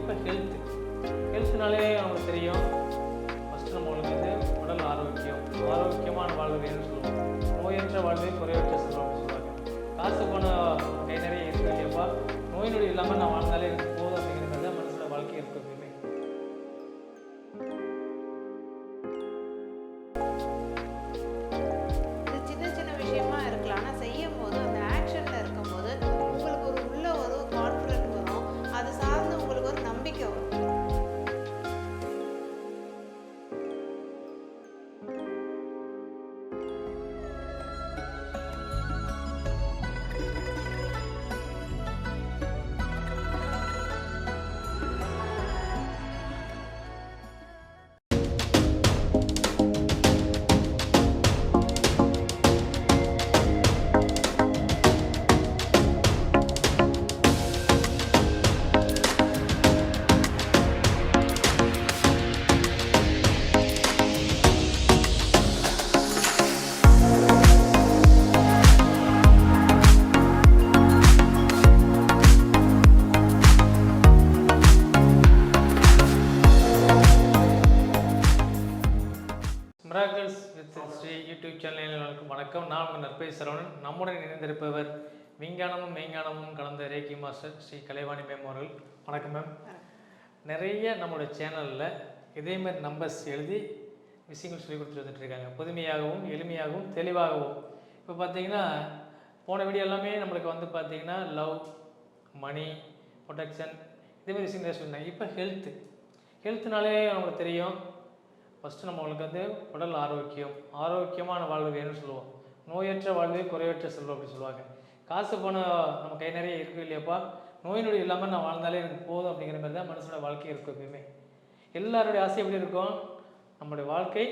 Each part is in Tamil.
இப்போ ஹெல்த்னாலே நமக்கு தெரியும். ஃபஸ்ட்டு நம்மளுக்கு வந்து உடல் ஆரோக்கியம், ஆரோக்கியமான வாழ்வு வேணும்னு சொல்லுவோம். நோயற்ற வாழ்வே குறைவற்ற செல்வம் அப்படின்னு சொல்லுவாங்க. காசு பணம் கை நிறைய இருக்கு இல்லையப்பா, நோய் நொடி இல்லாமல் நான் வாழ்ந்தாலே எனக்கு போதும் அப்படிங்கிற மாதிரி தான் மனசில் வாழ்க்கை இருக்கும் எப்பயுமே. இது சின்ன சின்ன விஷயமா இருக்கலாம். ஆனா செய்யும்போது, அந்த ஆக்ஷன்ல இருக்கும்போது, உங்களுக்கு உள்ள ஒரு கான்ஃபிடென்ட் வரும். அது சார்ந்து உங்களுக்கு ஒரு நம்பிக்கை வரும். மிராக்கிள்ஸ் வித் ஸ்ரீ யூடியூப் சேனலுக்கு வணக்கம். நான் உங்கள் நற்பை சரவணன். நம்முடன் இணைந்திருப்பவர் விஞ்ஞானமும் மெய்ஞானமும் கலந்த reiki master Shri Kalaivani ma'am அவர்கள். வணக்கம் மேம். நிறைய நம்மளோட சேனலில் இதேமாதிரி நம்பர்ஸ் எழுதி விஷயங்கள் சொல்லி கொடுத்துட்டு வந்துட்டுருக்காங்க, புதுமையாகவும் எளிமையாகவும் தெளிவாகவும். இப்போ பார்த்தீங்கன்னா போன வீடியோ எல்லாமே நம்மளுக்கு வந்து பார்த்தீங்கன்னா லவ், மணி, ப்ரொடெக்ஷன் இதேமாதிரி விஷயங்கள் சொல்லியிருந்தாங்க. இப்போ ஹெல்த்னாலே நமக்கு தெரியும். ஃபஸ்ட்டு நம்மளுக்கு வந்து உடல் ஆரோக்கியம், ஆரோக்கியமான வாழ்வு வேணும்னு சொல்லுவோம். நோயற்ற வாழ்வே குறைவற்ற செல்வம் அப்படின்னு சொல்லுவாங்க. காசு பணம் நம்ம கை நிறைய இருக்குது இல்லையப்பா, நோய் நொடி இல்லாமல் நான் வாழ்ந்தாலே எனக்கு போதும் அப்படிங்கிற மாதிரி தான் மனுஷனோட வாழ்க்கை இருக்கும் எப்பயுமே. எல்லாருடைய ஆசை எப்படி இருக்கும், நம்மளுடைய வாழ்க்கை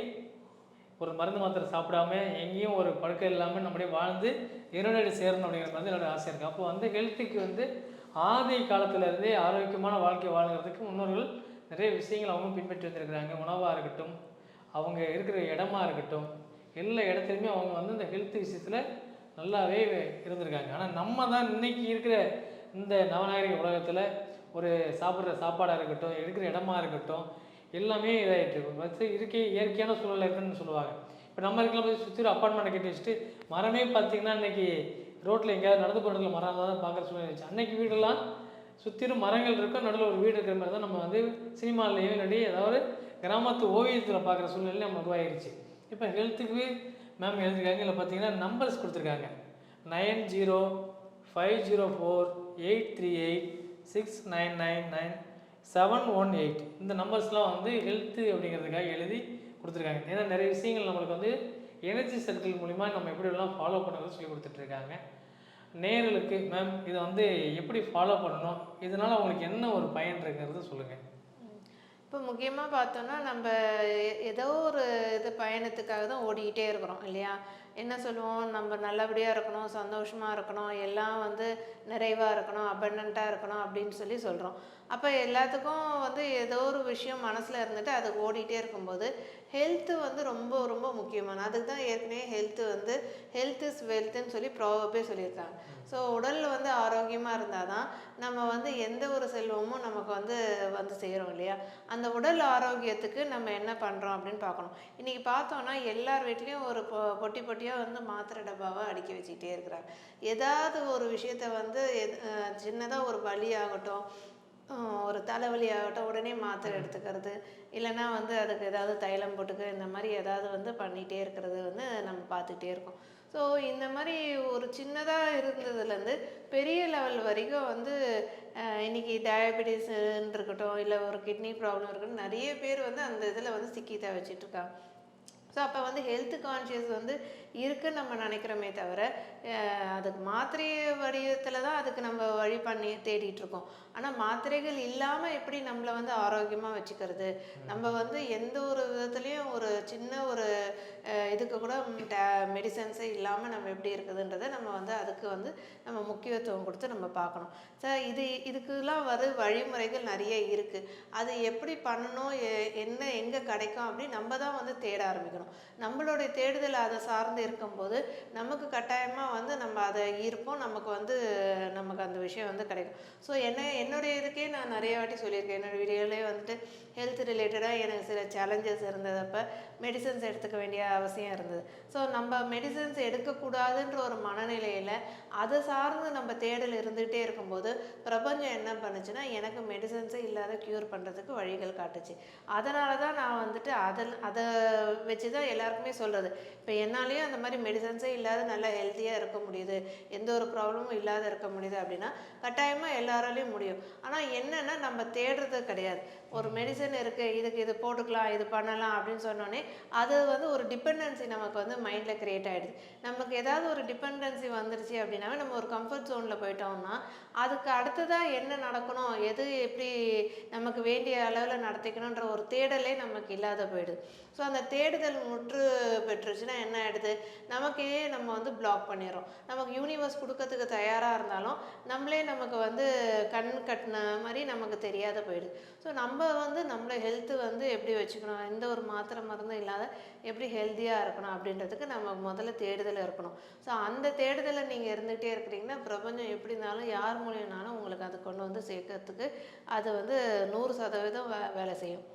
ஒரு மருந்து மாத்திரை சாப்பிடாம எங்கேயும் ஒரு படுக்கை இல்லாமல் நம்மளே வாழ்ந்து இறைவனடி சேரணும் அப்படிங்கிற மாதிரி என்னோட ஆசை இருக்குது. அப்போ வந்து ஹெல்த்துக்கு வந்து ஆதி காலத்துலேருந்தே ஆரோக்கியமான வாழ்க்கை வாழ்கிறதுக்கு முன்னோர்கள் நிறைய விஷயங்கள் அவங்க பின்பற்றி வந்திருக்கிறாங்க. உணவாக இருக்கட்டும், அவங்க இருக்கிற இடமா இருக்கட்டும், எல்லா இடத்துலையுமே அவங்க வந்து இந்த ஹெல்த் விஷயத்தில் நல்லாவே இருந்திருக்காங்க. ஆனால் நம்ம தான் இன்றைக்கி இருக்கிற இந்த நவநாகரிக உலகத்தில் ஒரு சாப்பிட்ற சாப்பாடாக இருக்கட்டும், இருக்கிற இடமா இருக்கட்டும், எல்லாமே இதாகிட்டு இருக்கும். ஃபஸ்ட்டு இயற்கையான சூழல் இருக்குன்னு சொல்லுவாங்க. இப்போ நம்ம இருக்கலாம் போய் சுற்றி அப்பார்ட்மெண்ட்டை கட்டி வச்சுட்டு மரமே பார்த்திங்கன்னா இன்றைக்கி ரோட்டில் எங்கேயாவது நடந்து போகிறதுல மரம் தான் பார்க்குற சூழ்நிலை இருந்துச்சு. அன்றைக்கி வீடெல்லாம் சுற்றிலும் மரங்கள் இருக்கும், நடுவில் ஒரு வீடு இருக்கிற மாதிரி தான் நம்ம வந்து சினிமாலேயோ இல்லாட்டி ஏதாவது கிராமத்து ஓவியத்தில் பார்க்குற சூழ்நிலை நம்ம உருவாகிடுச்சு. இப்போ ஹெல்த்துக்கு மேம் எழுதிருக்காங்க. இல்லை பார்த்தீங்கன்னா நம்பர்ஸ் கொடுத்துருக்காங்க. 90504386999718 இந்த நம்பர்ஸ்லாம் வந்து ஹெல்த்து அப்படிங்கிறதுக்காக எழுதி கொடுத்துருக்காங்க. ஏன்னா நிறைய விஷயங்கள் நம்மளுக்கு வந்து எனர்ஜி சர்க்கிள் மூலிமா நம்ம எப்படியெல்லாம் ஃபாலோ பண்ணுறது சொல்லி கொடுத்துட்ருக்காங்க. நேர்களுக்கு மேம் இதை வந்து எப்படி ஃபாலோ பண்ணணும், இதனால் அவங்களுக்கு என்ன ஒரு பயன் இருக்குங்கிறது சொல்லுங்கள். இப்போ முக்கியமாக பார்த்தோன்னா, நம்ம ஏதோ ஒரு பயணத்துக்காக தான் ஓடிக்கிட்டே இருக்கிறோம் இல்லையா? என்ன சொல்லுவோம், நம்ம நல்லபடியாக இருக்கணும், சந்தோஷமாக இருக்கணும், எல்லாம் வந்து நிறைவாக இருக்கணும், அபண்டண்ட்டாக இருக்கணும் அப்படின்னு சொல்கிறோம். அப்போ எல்லாத்துக்கும் வந்து ஏதோ ஒரு விஷயம் மனசில் இருந்துட்டு அது ஓடிட்டே இருக்கும்போது ஹெல்த்து வந்து ரொம்ப ரொம்ப முக்கியமான. அதுக்கு தான் ஏற்கனவே ஹெல்த் இஸ் வெல்த்துன்னு சொல்லி ப்ராபர்பே சொல்லியிருக்காங்க. ஸோ உடல் வந்து ஆரோக்கியமாக இருந்தால் தான் நம்ம வந்து எந்த ஒரு செல்வமும் நமக்கு வந்து செய்கிறோம் இல்லையா? அந்த உடல் ஆரோக்கியத்துக்கு நம்ம என்ன பண்ணுறோம் அப்படின்னு பார்க்கணும். இன்றைக்கி பார்த்தோன்னா எல்லார் வீட்லேயும் ஒரு பொட்டி பொட்டியாக வந்து மாத்திரை டப்பாவை அடுக்கி வச்சுக்கிட்டே இருக்கிறாங்க. ஏதாவது ஒரு விஷயத்த வந்து சின்னதாக ஒரு வலி ஆகட்டும், ஒரு தலைவலி ஆகட்டும், உடனே மாத்திரை எடுத்துக்கிறது, இல்லைன்னா வந்து அதுக்கு ஏதாவது தைலம் போட்டுக்க, இந்த மாதிரி ஏதாவது வந்து பண்ணிகிட்டே இருக்கிறது வந்து நம்ம பார்த்துக்கிட்டே இருக்கோம். ஸோ இந்த மாதிரி ஒரு சின்னதாக இருந்ததுலேருந்து பெரிய லெவல் வரைக்கும் வந்து இன்றைக்கி டயபெட்டிஸ்ன்னு இருக்கட்டும், இல்லை ஒரு கிட்னி ப்ராப்ளம் இருக்கட்டும், நிறைய பேர் வந்து அந்த இதில் வந்து சிக்கி தவிச்சிட்ருக்காங்க. ஸோ அப்போ வந்து ஹெல்த் கான்ஷியஸ் வந்து இருக்குன்னு நம்ம நினைக்கிறோமே தவிர, அதுக்கு மாத்திரை வடிவத்தில் தான் அதுக்கு நம்ம வழி பண்ணி தேடிட்டுருக்கோம். ஆனால் மாத்திரைகள் இல்லாமல் எப்படி நம்மளை வந்து ஆரோக்கியமாக வச்சுக்கிறது, நம்ம வந்து எந்த ஒரு விதத்துலேயும் ஒரு சின்ன ஒரு இதுக்கு கூட மெடிசன்ஸே இல்லாமல் நம்ம எப்படி இருக்குதுன்றதை நம்ம வந்து அதுக்கு வந்து நம்ம முக்கியத்துவம் கொடுத்து நம்ம பார்க்கணும். சார் இதுக்கெல்லாம் வழிமுறைகள் நிறைய இருக்குது. அது எப்படி பண்ணணும், என்ன எங்கே கிடைக்கும் அப்படின்னு நம்ம தான் வந்து தேட ஆரம்பிக்கணும். நடக்கும். நம்மளுடைய தேடுதல் அதை சார்ந்து இருக்கும்போது நமக்கு கட்டாயமாக வந்து நம்ம அதை ஈர்ப்போம், நமக்கு அந்த விஷயம் வந்து கிடைக்கும். ஸோ என்னுடைய இதுக்கே நான் நிறைய வாட்டி சொல்லியிருக்கேன். என்னோடய வீடியோலேயே வந்துட்டு ஹெல்த் ரிலேட்டடாக எனக்கு சில சேலஞ்சஸ் இருந்தது. அப்போ மெடிசன்ஸ் எடுத்துக்க வேண்டிய அவசியம் இருந்தது. ஸோ நம்ம மெடிசன்ஸ் எடுக்கக்கூடாதுன்ற ஒரு மனநிலையில் அதை சார்ந்து நம்ம தேடல் இருந்துகிட்டே இருக்கும்போது பிரபஞ்சம் என்ன பண்ணுச்சுன்னா எனக்கு மெடிசன்ஸே இல்லாத க்யூர் பண்ணுறதுக்கு வழிகள் காட்டுச்சு. அதனால தான் நான் வந்துட்டு அதை வச்சு தான் எல்லாருக்குமே சொல்கிறது. இப்போ என்னாலேயும் அந்த மாதிரி மெடிசன்ஸே இல்லாத நல்லா ஹெல்த்தியாக இருக்க முடியுது, எந்த ஒரு ப்ராப்ளமும் இல்லாத இருக்க முடியுது அப்படின்னா கட்டாயமாக எல்லாராலையும் முடியும். ஆனால் என்னென்னா நம்ம தேடுறது கிடையாது. ஒரு மெடிசன் இருக்குது, இதுக்கு இது போட்டுக்கலாம், இது பண்ணலாம் அப்படின்னு சொன்னோன்னே அது வந்து ஒரு டிபெண்டன்சி நமக்கு வந்து மைண்டில் க்ரியேட் ஆகிடுது. நமக்கு ஏதாவது ஒரு டிபெண்டன்சி வந்துருச்சு அப்படின்னாவே நம்ம ஒரு கம்ஃபர்ட் ஜோனில் போயிட்டோம்னா அதுக்கு அடுத்ததாக என்ன நடக்கணும், எது எப்படி நமக்கு வேண்டிய அளவில் நடத்திக்கணுன்ற ஒரு தேடலே நமக்கு இல்லாத போயிடுது. ஸோ அந்த தேடுதல் முற்று பெற்றுச்சுன்னா என்ன ஆகிடுது, நமக்கே நம்ம வந்து பிளாக் பண்ணிடுறோம். நமக்கு யூனிவர்ஸ் கொடுக்கறதுக்கு தயாராக இருந்தாலும் நமக்கு வந்து கண் கட்டின மாதிரி நமக்கு தெரியாத போயிடுது. ஸோ நம்ம வந்து நம்மளை ஹெல்த்து வந்து எப்படி வச்சுக்கணும், எந்த ஒரு மாத்திரை மருந்தும் இல்லாத எப்படி ஹெல்த்தியாக இருக்கணும் அப்படின்றதுக்கு நம்ம முதல்ல தேடுதல் இருக்கணும். ஸோ அந்த தேடுதலை நீங்கள் இருந்துகிட்டே இருக்கிறீங்கன்னா பிரபஞ்சம் எப்படி இருந்தாலும் யார் மூலியம்னாலும் உங்களுக்கு அதை கொண்டு வந்து சேர்க்கறதுக்கு அது வந்து 100% வேலை செய்யும்.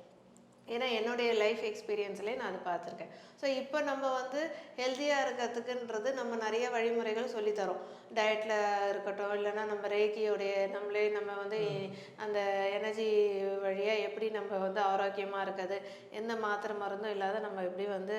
ஏன்னா என்னுடைய லைஃப் எக்ஸ்பீரியன்ஸ்லேயே நான் அதை பார்த்துருக்கேன். ஸோ இப்போ நம்ம வந்து ஹெல்த்தியாக இருக்கிறதுக்குன்றது நம்ம நிறைய வழிமுறைகள் சொல்லித்தரோம். டயட்டில் இருக்கட்டும், இல்லைன்னா நம்ம நம்ம வந்து அந்த எனர்ஜி வழியாக எப்படி நம்ம வந்து ஆரோக்கியமாக இருக்கிறது, எந்த மாத்திரை மருந்தும் இல்லாத நம்ம எப்படி வந்து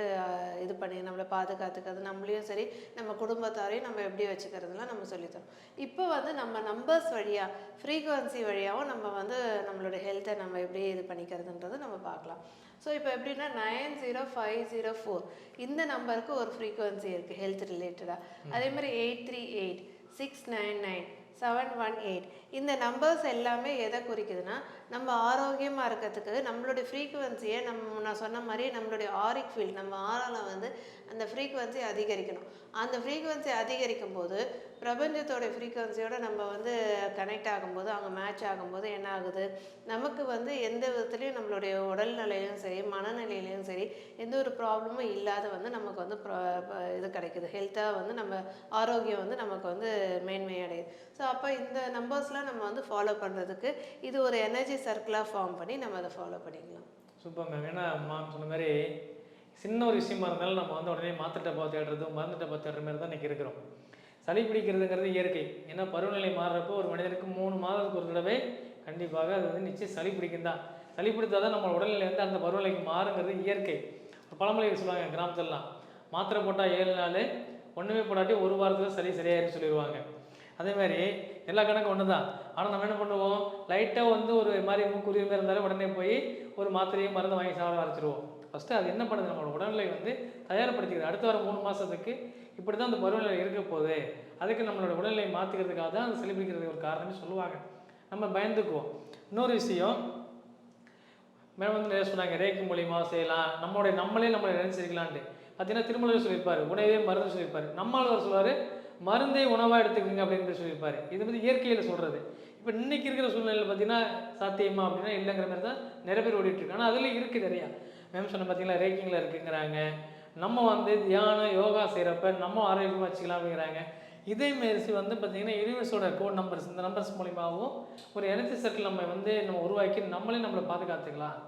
இது பண்ணி நம்மளை பாதுகாத்துக்கிறது, நம்மளையும் சரி நம்ம குடும்பத்தாரையும் நம்ம எப்படி வச்சுக்கிறதுலாம் நம்ம சொல்லித்தரோம். இப்போ வந்து நம்ம நம்பர்ஸ் வழியாக ஃப்ரீக்வன்சி வழியாகவும் நம்ம வந்து நம்மளோட ஹெல்த்தை நம்ம எப்படி இது பண்ணிக்கிறதுன்றது நம்ம பார்க்கலாம். ஸோ இப்போ எப்படின்னா 90504 இந்த நம்பருக்கு ஒரு ஃப்ரீக்வன்சி இருக்குது ஹெல்த் ரிலேட்டடாக. அதே மாதிரி 838 699 718 இந்த நம்பர்ஸ் எல்லாமே எதை குறிக்குதுன்னா நம்ம ஆரோக்கியமாக இருக்கிறதுக்கு நம்மளுடைய ஃப்ரீக்குவன்சியை நான் சொன்ன மாதிரி நம்மளுடைய ஆரிக் ஃபீல்ட் நம்ம ஆறால் வந்து அந்த ஃப்ரீக்குவன்சி அதிகரிக்கணும். அந்த ஃப்ரீக்குவன்சி அதிகரிக்கும் போது பிரபஞ்சத்தோடைய ஃப்ரீக்குவன்சியோடு நம்ம வந்து கனெக்ட் ஆகும்போது அங்கே மேட்ச் ஆகும்போது என்ன ஆகுது, நமக்கு வந்து எந்த விதத்துலேயும் நம்மளுடைய உடல்நிலையிலும் சரி மனநிலையிலையும் சரி எந்த ஒரு ப்ராப்ளமும் இல்லாத வந்து நமக்கு வந்து இது கிடைக்குது. ஹெல்த்தாக வந்து நம்ம ஆரோக்கியம் வந்து நமக்கு வந்து மேன்மையடையுது. ஸோ அப்போ இந்த நம்பர்ஸ்லாம் நம்ம வந்து ஃபாலோ பண்ணுறதுக்கு இது ஒரு எனர்ஜி சர்க்கிளாக ஃபார்ம் பண்ணி நம்ம அதை ஃபாலோ பண்ணிக்கலாம். Super ma'am. ஏன்னா மேம் சொன்ன மாதிரி சின்ன ஒரு விஷயமா இருந்தாலும் நம்ம வந்து உடனே மாத்திரை டப்பா தேடுறது மருந்து டப்பா தேடுற மாதிரி தான் இன்றைக்கி இருக்கிறோம். சளி பிடிக்கிறதுங்கிறது இயற்கை. ஏன்னா பருவநிலை மாறுறப்போ ஒரு மனிதனுக்கு 3 மாதத்துக்கு ஒரு தடவை கண்டிப்பாக அது வந்து நிச்சயம் சளி பிடிக்கும் தான். சளி பிடித்தால் தான் நம்ம உடல்நிலை வந்து அந்த பருவநிலைக்கு மாறுங்கிறது இயற்கை. பழமொழி சொல்லுவாங்க கிராமத்துலலாம், மாத்திரை போட்டால் 7 நாள், ஒன்றுமே போடாட்டி 1 வாரத்தில் சளி சரியாயிருன்னு சொல்லிடுவாங்க. அதேமாதிரி எல்லா கணக்கும் ஒன்று தான். ஆனால் நம்ம என்ன பண்ணுவோம், லைட்டாக வந்து ஒரு மாதிரி மூக்குரிமை இருந்தாலும் உடனே போய் ஒரு மாத்திரையும் மருந்து வாங்கி சாப்பிட ஆரம்பிச்சிருவோம். ஃபஸ்ட்டு அது என்ன பண்ணுது, நம்மளோட உடல்நிலை வந்து தயார்படுத்திக்கிறது. அடுத்த வாரம் 3 மாதத்துக்கு இப்படி தான் அந்த பருவநிலை இருக்க போகுது, அதுக்கு நம்மளோட உடல்நிலை மாற்றிக்கிறதுக்காக தான் அந்த சளி பிடிக்கிறதுக்கு ஒரு காரணம்னு சொல்லுவாங்க. நம்ம பயந்துக்குவோம். இன்னொரு விஷயம் மேடம் வந்து நிறைய சொன்னாங்க, ரேக்கி மூலியமாக செய்யலாம், நம்மளே நினைச்சிருக்கலான்ட்டு. பார்த்தீங்கன்னா திருமலையில் சொல்லியிருப்பார், உணவே மருந்து சொல்லியிருப்பார். நம்மளால் சொல்லுவார், மருந்தே உணவாக எடுத்துக்கோங்க அப்படின்னு சொல்லியிருப்பார். இது வந்து இயற்கையில் சொல்கிறது. இப்போ இன்றைக்கி இருக்கிற சூழ்நிலையில் பார்த்தீங்கன்னா சாத்தியமா அப்படின்னா இல்லைங்கிற மாதிரி தான் நிறைய பேர் ஓடிட்டுருக்கு. ஆனால் அதில் இருக்குது நிறையா. மேம் சொன்ன பார்த்தீங்களா, ரேக்கிங்கில் இருக்குங்கிறாங்க. நம்ம வந்து தியானம் யோகா செய்கிறப்ப நம்ம ஆரோக்கியமாக வச்சுக்கலாம் அப்படிங்கிறாங்க. இதேமாரி வந்து பார்த்திங்கன்னா யூனிவர்ஸோட கோட் நம்பர்ஸ், இந்த நம்பர்ஸ் மூலிமாவும் ஒரு எனர்ஜி சர்க்கிள் நம்ம உருவாக்கி நம்மளை பாதுகாத்துக்கலாம்,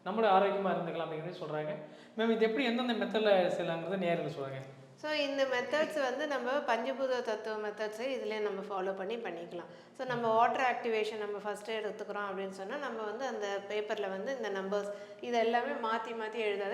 நம்மளே ஆரோக்கியமாக இருந்துக்கலாம் அப்படிங்கிறது சொல்கிறாங்க. மேம் இது எப்படி எந்தெந்த மெத்தடில் செய்யலாங்கிறது நேரில் சொல்கிறாங்க. ஸோ இந்த மெத்தட்ஸ் வந்து நம்ம பஞ்சபூத தத்துவ மெத்தட்ஸை இதிலே நம்ம ஃபாலோ பண்ணிக்கலாம். ஸோ நம்ம வாட்டர் ஆக்டிவேஷன் நம்ம ஃபஸ்ட்டு எடுத்துக்கிறோம் அப்படின்னு சொன்னால் நம்ம வந்து அந்த பேப்பரில் வந்து இந்த நம்பர்ஸ் இது எல்லாமே மாற்றி எழுதாத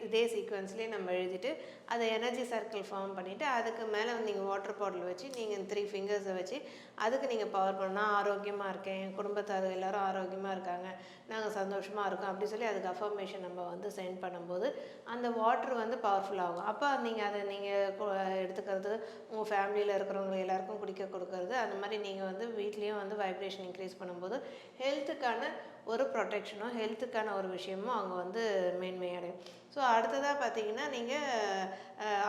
இதே சீக்வன்ஸ்லேயே நம்ம எழுதிட்டு அதை எனர்ஜி சர்க்கிள் ஃபார்ம் பண்ணிவிட்டு அதுக்கு மேலே வந்து நீங்கள் வாட்டர் பாட்டில் வச்சு நீங்கள் 3 ஃபிங்கர்ஸை வச்சு அதுக்கு நீங்கள் பவர் பண்ணால் ஆரோக்கியமாக இருக்கேன், என் குடும்பத்தார் எல்லோரும் ஆரோக்கியமாக இருக்காங்க, நாங்கள் சந்தோஷமாக இருக்கோம் அப்படி சொல்லி அதுக்கு அஃபர்மேஷன் நம்ம வந்து சென்ட் பண்ணும்போது அந்த வாட்ரு வந்து பவர்ஃபுல் ஆகும். அப்போ நீங்கள் அதை நீங்கள் எடுத்துக்கிறது, உங்கள் ஃபேமிலியில் இருக்கிறவங்க எல்லாருக்கும் குடிக்க கொடுக்கறது, அந்த மாதிரி நீங்கள் வந்து வீட்லேயும் வந்து வைப்ரேஷன் இன்க்ரீஸ் பண்ணும்போது ஹெல்த்துக்கான ஒரு ப்ரொடெக்ஷனோ ஹெல்த்துக்கான ஒரு விஷயமும் அங்கே வந்து மேன்மையடையும். ஸோ அடுத்ததாக பார்த்தீங்கன்னா நீங்கள்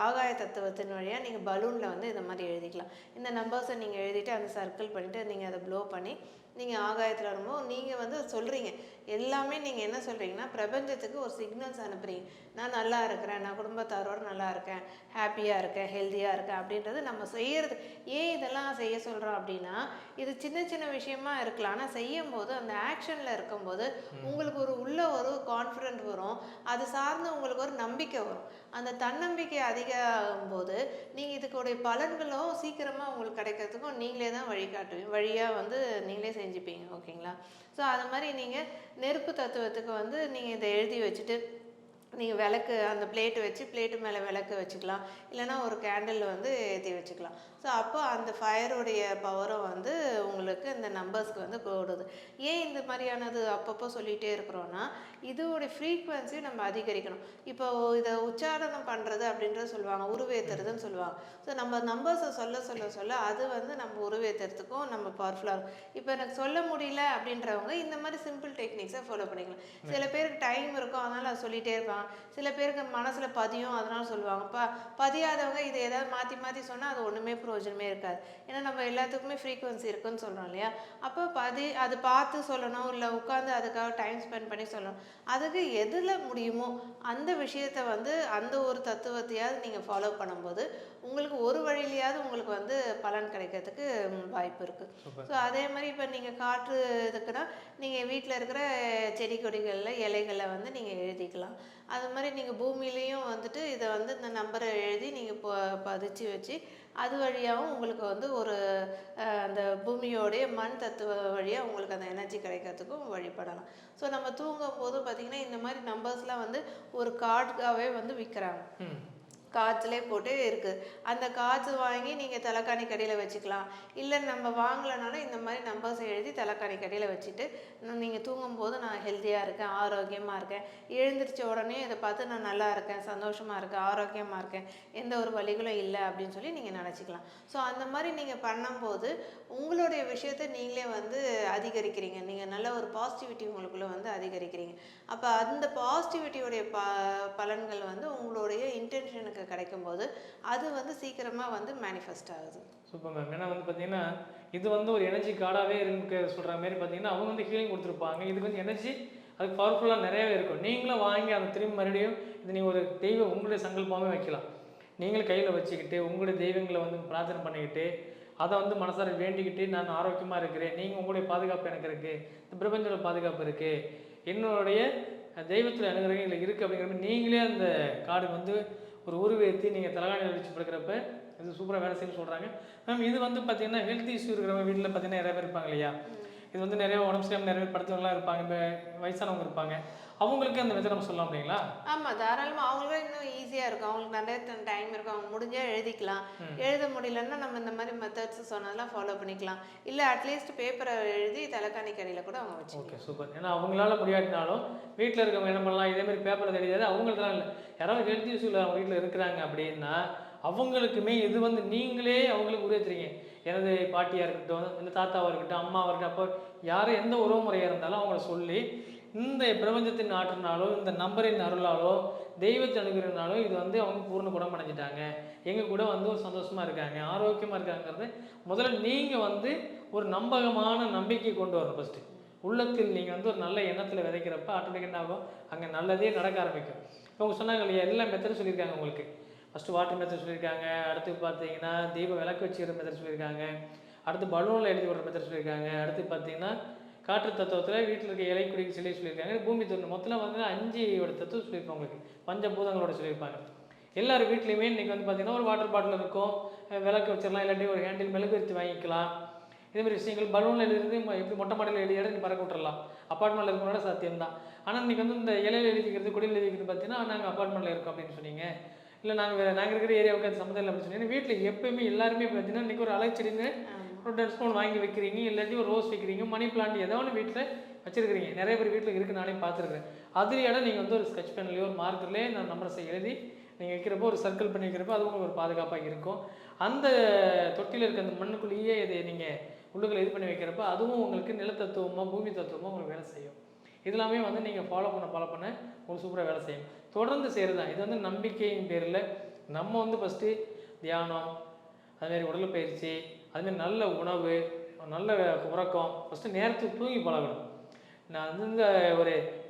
ஆகாய தத்துவத்தின் வழியாக நீங்கள் பலூனில் வந்து இந்த மாதிரி எழுதிக்கலாம். இந்த நம்பர்ஸை நீங்கள் எழுதிட்டு அந்த சர்க்கிள் பண்ணிவிட்டு நீங்கள் அதை ப்ளோ பண்ணி நீங்கள் ஆகாயத்தில் வரும்போது நீங்கள் வந்து சொல்கிறீங்க எல்லாமே. நீங்கள் என்ன சொல்கிறீங்கன்னா பிரபஞ்சத்துக்கு ஒரு சிக்னல்ஸ் அனுப்புகிறீங்க. நான் நல்லா இருக்கிறேன், நான் குடும்பத்தாரோடு நல்லா இருக்கேன், ஹாப்பியாக இருக்கேன், ஹெல்த்தியாக இருக்கேன் அப்படின்றது நம்ம செய்கிறது. ஏன் இதெல்லாம் செய்ய சொல்கிறோம் அப்படின்னா, இது சின்ன சின்ன விஷயமா இருக்கலாம், ஆனால் செய்யும் போது அந்த ஆக்ஷனில் இருக்கும்போது உங்களுக்கு உள்ள ஒரு கான்ஃபிடென்ட் வரும். அது சார்ந்து உங்களுக்கு ஒரு நம்பிக்கை வரும். அந்த தன்னம்பிக்கை அதிகமாகும் போது நீங்கள் இதுக்குடைய பலன்களும் சீக்கிரமாக உங்களுக்கு கிடைக்கிறதுக்கும் நீங்களே தான் வழிகாட்டுவீங்க, வழியாக வந்து நீங்களே செஞ்சுப்பீங்க. ஓகேங்களா? ஸோ அது மாதிரி நீங்கள் நெருப்பு தத்துவத்துக்கு வந்து நீங்கள் இதை எழுதி வச்சுட்டு நீங்கள் விளக்கு அந்த பிளேட்டு வச்சு பிளேட்டு மேலே விளக்கு வச்சுக்கலாம், இல்லைனா ஒரு கேண்டில் வந்து ஏற்றி வச்சுக்கலாம். ஸோ அப்போ அந்த ஃபயருடைய பவரும் வந்து உங்களுக்கு இந்த நம்பர்ஸ்க்கு வந்து கூடுது. ஏன் இந்த மாதிரியானது அப்பப்போ சொல்லிகிட்டே இருக்கிறோன்னா, இதோடைய ஃப்ரீக்குவென்சி நம்ம அதிகரிக்கணும். இப்போ இதை உச்சாரணம் பண்ணுறது அப்படின்றத சொல்லுவாங்க, உருவேற்றுறதுன்னு சொல்லுவாங்க. ஸோ நம்ம நம்பர்ஸை சொல்ல சொல்ல சொல்ல அது வந்து நம்ம உருவேற்றுறதுக்கும் நம்ம பவர்ஃபுல்லாக இருக்கும். இப்போ எனக்கு சொல்ல முடியல அப்படின்றவங்க இந்த மாதிரி சிம்பிள் டெக்னிக்ஸை ஃபாலோ பண்ணிக்கலாம். சில பேருக்கு டைம் இருக்கும், அதனால் அதை சொல்லிகிட்டே இருப்பாங்க. சில பேருக்கு மனசில் பதியும், அதனால சொல்லுவாங்க. பதியாதவங்க இதை ஏதாவது மாற்றி மாற்றி சொன்னால் அது ஒன்றுமே பிரயோஜனமே இருக்காது. ஏன்னா நம்ம எல்லாத்துக்குமே ஃப்ரீக்குவன்சி இருக்குன்னு சொல்கிறோம் இல்லையா? அப்போ அது பார்த்து சொல்லணும், இல்லை உட்காந்து அதுக்காக டைம் ஸ்பெண்ட் பண்ணி சொல்லணும். அதுக்கு எதில் முடியுமோ அந்த விஷயத்த வந்து அந்த ஒரு தத்துவத்தையாவது நீங்கள் ஃபாலோ பண்ணும்போது உங்களுக்கு ஒரு வழியிலையாவது உங்களுக்கு வந்து பலன் கிடைக்கிறதுக்கு வாய்ப்பு இருக்குது. ஸோ அதே மாதிரி இப்போ நீங்கள் காற்று இதுக்குன்னா நீங்கள் வீட்டில் இருக்கிற செடி கொடிகளில் இலைகளை வந்து நீங்கள் எழுதிக்கலாம். அது மாதிரி நீங்கள் பூமியிலையும் வந்துட்டு இதை வந்து இந்த நம்பரை எழுதி நீங்கள் பதிச்சு வச்சு அது வழியாகவும் உங்களுக்கு வந்து ஒரு அந்த பூமியோடைய மண் தத்துவ வழியாக உங்களுக்கு அந்த எனர்ஜி கிடைக்கிறதுக்கும் வழிபடலாம். ஸோ நம்ம தூங்கும் போது பார்த்திங்கன்னா இந்த மாதிரி நம்பர்ஸ்லாம் வந்து ஒரு கார்டாகவே வந்து விற்கிறாங்க, காற்றுலே போட்டு இருக்குது. அந்த காற்று வாங்கி நீங்கள் தலைக்காணி கடியில் வச்சுக்கலாம். இல்லை நம்ம வாங்கலைனாலும் இந்த மாதிரி நம்பர்ஸ் எழுதி தலைக்காணி கடியில் வச்சுட்டு நீங்கள் தூங்கும்போது நான் ஹெல்த்தியாக இருக்கேன், ஆரோக்கியமாக இருக்கேன், எழுந்திரிச்ச உடனே இதை பார்த்து நான் நல்லா இருக்கேன், சந்தோஷமாக இருக்கேன், ஆரோக்கியமாக இருக்கேன், எந்த ஒரு வலிகளும் இல்லை அப்படின்னு சொல்லி நீங்கள் நினச்சிக்கலாம். ஸோ அந்த மாதிரி நீங்கள் பண்ணும்போது உங்களுடைய விஷயத்தை நீங்களே வந்து அதிகரிக்கிறீங்க. நீங்கள் நல்ல ஒரு பாசிட்டிவிட்டி உங்களுக்குள்ளே வந்து அதிகரிக்கிறீங்க. அப்போ அந்த பாசிட்டிவிட்டியோடைய பலன்கள் வந்து உங்களுடைய இன்டென்ஷனுக்கு கிடைக்கும்போது அது வந்து சீக்கிரமாக வந்து மேனிஃபெஸ்ட் ஆகுது. Super ma'am. ஏன்னா வந்து பார்த்தீங்கன்னா இது வந்து ஒரு எனர்ஜி கார்டாகவே இருக்க சொல்கிற மாதிரி பார்த்தீங்கன்னா அவங்க வந்து ஹீலிங் கொடுத்துருப்பாங்க. இதுக்கு வந்து எனர்ஜி அதுக்கு பவர்ஃபுல்லாக நிறையவே இருக்கும். நீங்களும் வாங்கி அதை திரும்பி மறுபடியும் இது நீங்கள் ஒரு தெய்வம் உங்களுடைய சங்கல்பமே வைக்கலாம். நீங்களும் கையில் வச்சுக்கிட்டு உங்களுடைய தெய்வங்களை வந்து பிரார்த்தனை பண்ணிக்கிட்டு அதை வந்து மனசார வேண்டிக்கிட்டு நான் ஆரோக்கியமாக இருக்கிறேன், நீங்கள் உங்களுடைய பாதுகாப்பு எனக்கு இருக்குது, இந்த பிரபஞ்சோட பாதுகாப்பு இருக்குது, என்னுடைய தெய்வத்தில் அனுகிரகம் இருக்குது அப்படிங்கிற மாதிரி நீங்களே அந்த கார்டு வந்து ஒரு உருவேற்றி நீங்கள் தலைகாணியில் வச்சு படுக்கிறப்ப இது சூப்பராக வேலை செய்யணும்னு சொல்கிறாங்க. மேம் இது வந்து பார்த்தீங்கன்னா ஹெல்த் இஷ்யூ இருக்கிறவங்க வீட்டில் பார்த்தீங்கன்னா நிறைய பேர் இருப்பாங்க இல்லையா? இது வந்து நிறைய உடம்பு சரியாமல் நிறைய பேர் படுத்தவங்களாம் இருப்பாங்க, இப்போ வயசானவங்க இருப்பாங்க, அவங்களுக்கு அந்த மெத்தட் நம்ம சொல்லலாம் அப்படிங்களா? ஆமாம், தாராளமாக. அவங்களுக்கு இன்னும் ஈஸியாக இருக்கும், அவங்களுக்கு நிறைய டைம் இருக்கும், அவங்க முடிஞ்சால் எழுதிக்கலாம். எழுத முடியலன்னா நம்ம இந்த மாதிரி மெத்தட்ஸ் சொன்னதெல்லாம் ஃபாலோ பண்ணிக்கலாம். இல்லை அட்லீஸ்ட் பேப்பரை எழுதி தலைக்காணி கடையில் கூட அவங்க வச்சு. Okay, super. ஏன்னா அவங்களால முடியாட்டினாலும் வீட்டில் இருக்கவங்க என்ன பண்ணலாம், இதேமாதிரி பேப்பரில் தெரியாது அவங்களுக்குலாம் இல்லை, யாராவது ஹெல்த் இஷ்யூவில் அவங்க வீட்டில் இருக்கிறாங்க அப்படின்னா அவங்களுக்குமே இது வந்து நீங்களே அவங்களுக்கு உரைத்துறீங்க. எனது பாட்டியாக இருக்கட்டும், இந்த தாத்தாவாக இருக்கட்டும், அம்மாவாக இருக்கட்டும், அப்போ யாரும் எந்த உறவு முறையாக இருந்தாலும் அவங்கள சொல்லி இந்த பிரபஞ்சத்தின் ஆற்றினாலோ இந்த நம்பரின் அருளாலோ தெய்வத்தை அனுகிறனாலோ இது வந்து அவங்க பூர்ண குணம் அடைஞ்சிட்டாங்க, எங்கள் கூட வந்து ஒரு சந்தோஷமாக இருக்காங்க, ஆரோக்கியமாக இருக்காங்கிறது முதல்ல நீங்கள் வந்து ஒரு நம்பகமான நம்பிக்கை கொண்டு வரணும். ஃபஸ்ட்டு உள்ளத்தில் நீங்கள் வந்து ஒரு நல்ல எண்ணத்தில் விதைக்கிறப்ப ஆட்டோமேட்டிக் என்ன ஆகும், அங்கே நல்லதே நடக்க ஆரம்பிக்கும். இப்போ அவங்க சொன்னாங்க இல்லையா, எல்லா மெத்தடும் சொல்லியிருக்காங்க உங்களுக்கு. ஃபஸ்ட்டு வாட்டர் மெத்தட் சொல்லியிருக்காங்க, அடுத்து பார்த்தீங்கன்னா தீப விளக்கு வச்சுக்கிற மெத்தட் சொல்லியிருக்காங்க, அடுத்து பலூனில் எழுதி விடுற மெத்தட் சொல்லியிருக்காங்க, அடுத்து பார்த்தீங்கன்னா காற்று தத்துவத்தில் வீட்டில் இருக்க இலை குடிக்கு சொல்லி சொல்லியிருக்காங்க, பூமி தத்துவம் மொத்தம் வந்து 5 தத்துவம் சொல்லியிருப்பாங்க உங்களுக்கு, பஞ்சபூதங்களோட சொல்லியிருப்பாங்க. எல்லார் வீட்லேயுமே இன்றைக்கி வந்து பார்த்திங்கன்னா ஒரு வாட்டர் பாட்டில் இருக்கும், விளக்கு வச்சிடலாம், இல்லாட்டி ஒரு ஹேண்டில் மெழுகுவர்த்தி வாங்கிக்கலாம். இதேமாதிரி விஷயங்கள் பலூனில் எழுதி எப்படி மொட்டை மாடியில் எழுதி நீ பறக்க விட்டுறலாம், அப்பார்ட்மெண்ட்டில் இருக்கிறோட சாத்தியம் தான். ஆனால் இன்றைக்கி வந்து இந்த இலையில் எழுதிக்கிறது குடியில் எழுதிக்கிறது பார்த்தீங்கன்னா நாங்கள் அப்பார்ட்மெண்ட்டில் இருக்கோம் அப்படின்னு சொன்னீங்க, இல்லை நாங்கள் இருக்கிற ஏரியாவுக்கு அது சம்மந்தம் இல்லை அப்படின்னு சொன்னீங்க. வீட்டில் எப்போயுமே எல்லாருமே பார்த்தீங்கன்னா இன்றைக்கி ஒரு அலைச்செடின்னு ஒரு 10 ஸ்பூன் வாங்கி வைக்கிறீங்க, இல்லாட்டி ஒரு ரோஸ் வைக்கிறீங்க, மணி பிளான்ட் ஏதோ ஒன்று வீட்டில் வச்சுருக்கிறீங்க. நிறைய பேர் வீட்டில் இருக்குது, நானே பார்த்துருக்குறேன். அதுலையோட நீங்கள் வந்து ஒரு ஸ்கெட்ச் பென்லையோ ஒரு மார்க்கர்லேயே நான் நம்பர்ஸை எழுதி நீங்கள் வைக்கிறப்போ ஒரு சர்க்கிள் பண்ணி வைக்கிறப்போ அது உங்களுக்கு ஒரு பாதுகாப்பாக இருக்கும். அந்த தொட்டியில் இருக்க அந்த மண்ணுக்குள்ளேயே இதை நீங்கள் உள்ளுக்குள்ள இது பண்ணி வைக்கிறப்ப அதுவும் உங்களுக்கு நிலத்தத்துவமோ பூமி தத்துவமோ உங்களுக்கு வேலை செய்யும். இதெல்லாமே வந்து நீங்கள் ஃபாலோ பண்ண உங்களுக்கு சூப்பராக வேலை செய்யும். தொடர்ந்து செய்கிறது தான் இது வந்து நம்பிக்கையின் பேரில் நம்ம வந்து ஃபஸ்ட்டு தியானம், அதுமாரி உடற்பயிற்சி, அதுமாரி நல்ல உணவு, நல்ல உறக்கம், ஃபஸ்ட்டு நேரத்துக்கு தூங்கி பழகணும். நான் வந்து இந்த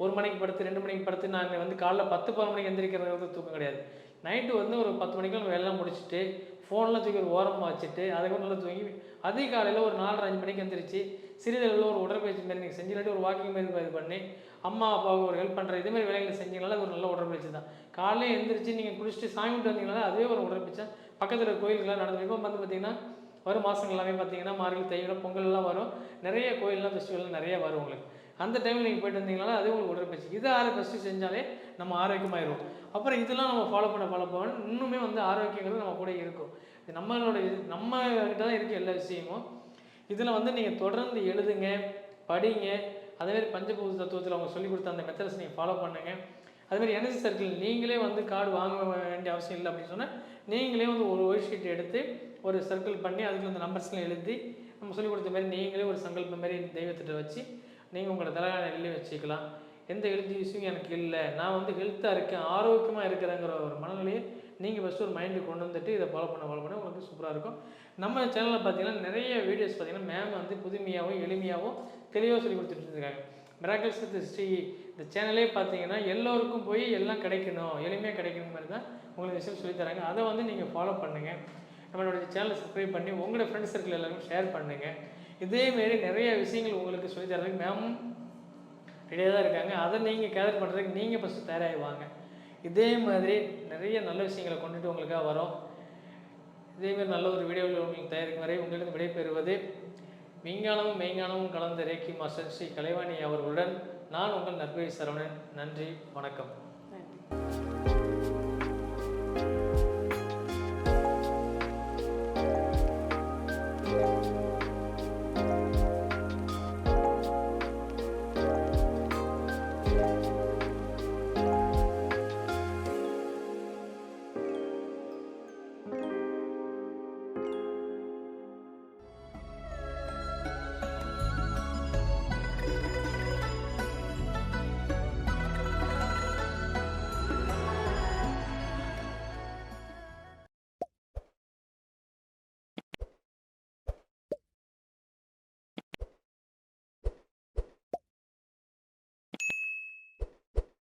ஒரு மணிக்கு படுத்து 2 மணிக்கு படுத்து நான் வந்து காலைல 10-11 மணிக்கு எந்திரிக்கிறது தூக்கம் கிடையாது. நைட்டு வந்து ஒரு 10 மணிக்கு நம்ம வேலைலாம் முடிச்சுட்டு ஃபோன்லாம் தூக்கி ஒரு ஓரமாக வச்சுட்டு அதுக்கப்புறம் நல்லா தூங்கி அதிகாலையில் ஒரு 4-5 மணிக்கு எந்திரிச்சு சிறிதளவில் ஒரு உடற்பயிற்சி மாரி நீங்கள் செஞ்சுட்டு ஒரு வாக்கிங் மாரி இது பண்ணி அம்மா அப்பாவுக்கு ஒரு ஹெல்ப் பண்ணுற இதேமாதிரி வேலைகளை செஞ்சீங்கனால அது ஒரு நல்ல உடற்பயிற்சி தான். காலையில் எந்திரிச்சு நீங்கள் குளிச்சுட்டு சாமி கும்பிட்டு வந்தீங்கனால அதுவே ஒரு உடற்பயிற்சி. பக்கத்தில் கோயிலுக்கெல்லாம் நடந்து இப்போ வந்து பார்த்திங்கன்னா வரும் மாதங்கள் எல்லாமே பார்த்தீங்கன்னா மார்கழி, தை, பொங்கல்லாம் வரும். நிறைய கோயிலெலாம் ஃபெஸ்டிவல்லாம் நிறைய வரும் உங்களுக்கு. அந்த டைமில் நீங்கள் போய்ட்டு வந்தீங்கனால அதே உங்களுக்கு உடற்பயிற்சி. இதை ஃபஸ்ட்டு செஞ்சாலே நம்ம ஆரோக்கியமாயிடும். அப்புறம் இதெல்லாம் நம்ம ஃபாலோ பண்ண இன்னுமே வந்து ஆரோக்கியங்கிறது நம்ம கூட இருக்கும். இது நம்மளோட நம்ம கிட்ட தான் இருக்குது எல்லா விஷயமும். இதில் வந்து நீங்கள் தொடர்ந்து எழுதுங்க, படிங்க. அதேமாதிரி பஞ்சபூத தத்துவத்தில் அவங்க சொல்லிக் கொடுத்த அந்த மெத்தட்ஸ் நீங்கள் ஃபாலோ பண்ணுங்கள். அதுமாதிரி எனர்ஜி சர்க்கிள் நீங்களே வந்து கார்டு வாங்க வேண்டிய அவசியம் இல்லை அப்படின்னு சொன்னால் நீங்களே வந்து ஒரு ஒயிட் ஷீட் எடுத்து ஒரு சர்க்கிள் பண்ணி அதுக்கு அந்த நம்பர்ஸ்லாம் எழுதி நம்ம சொல்லிக் கொடுத்த மாதிரி நீங்களே ஒரு சங்கல்பம் மாதிரி தெய்வத்திட்ட வச்சு நீங்கள் உங்களோட தலையிலே வச்சுக்கலாம். எந்த ஹெல்த் இஷ்யூவும் எனக்கு இல்லை, நான் வந்து ஹெல்த்தாக இருக்கேன், ஆரோக்கியமாக இருக்கிறேங்கிற ஒரு மனநிலையை நீங்கள் ஃபஸ்ட்டு ஒரு மைண்டுக்கு கொண்டு வந்துட்டு இதை ஃபாலோ பண்ண உங்களுக்கு சூப்பராக இருக்கும். நம்ம சேனலில் பார்த்தீங்கன்னா நிறைய வீடியோஸ் பார்த்தீங்கன்னா மேம் வந்து புதுமையாகவும் எளிமையாகவும் தெளிவாக சொல்லி கொடுத்துட்டு இருக்காங்க. மிராக்கிள்ஸ் வித் ஸ்ரீ இந்த சேனலே பார்த்தீங்கன்னா எல்லோருக்கும் போய் எல்லாம் கிடைக்கணும், எளிமையாக கிடைக்கணும் மாதிரி தான் உங்களுக்கு விஷயம் சொல்லித்தராங்க. அதை வந்து நீங்கள் ஃபாலோ பண்ணுங்கள். நம்மளோட சேனலை சப்ஸ்கிரைப் பண்ணி உங்களோட ஃப்ரெண்ட்ஸ் சர்க்கிள் எல்லாருக்கும் ஷேர் பண்ணுங்கள். இதேமாரி நிறைய விஷயங்கள் உங்களுக்கு சொல்லித்தரதுக்கு மேமும் ரெடியாக தான் இருக்காங்க. அதை நீங்கள் கேதர் பண்ணுறதுக்கு நீங்கள் ஃபஸ்ட்டு தயாராகிவாங்க. இதே மாதிரி நிறைய நல்ல விஷயங்களை கொண்டுட்டு உங்களுக்காக வரோம். இதேமாதிரி நல்ல ஒரு வீடியோவில் உங்களுக்கு தயாரிக்கும் வரை உங்களிடம் விடைபெறுவது விஞ்ஞானமும் மெய்ஞானமும் கலந்த ரேக்கி மாஸ்டர் ஸ்ரீ கலைவாணி அவர்களுடன் நான் உங்கள் நற்பவி சரவணன். நன்றி, வணக்கம். நன்றி.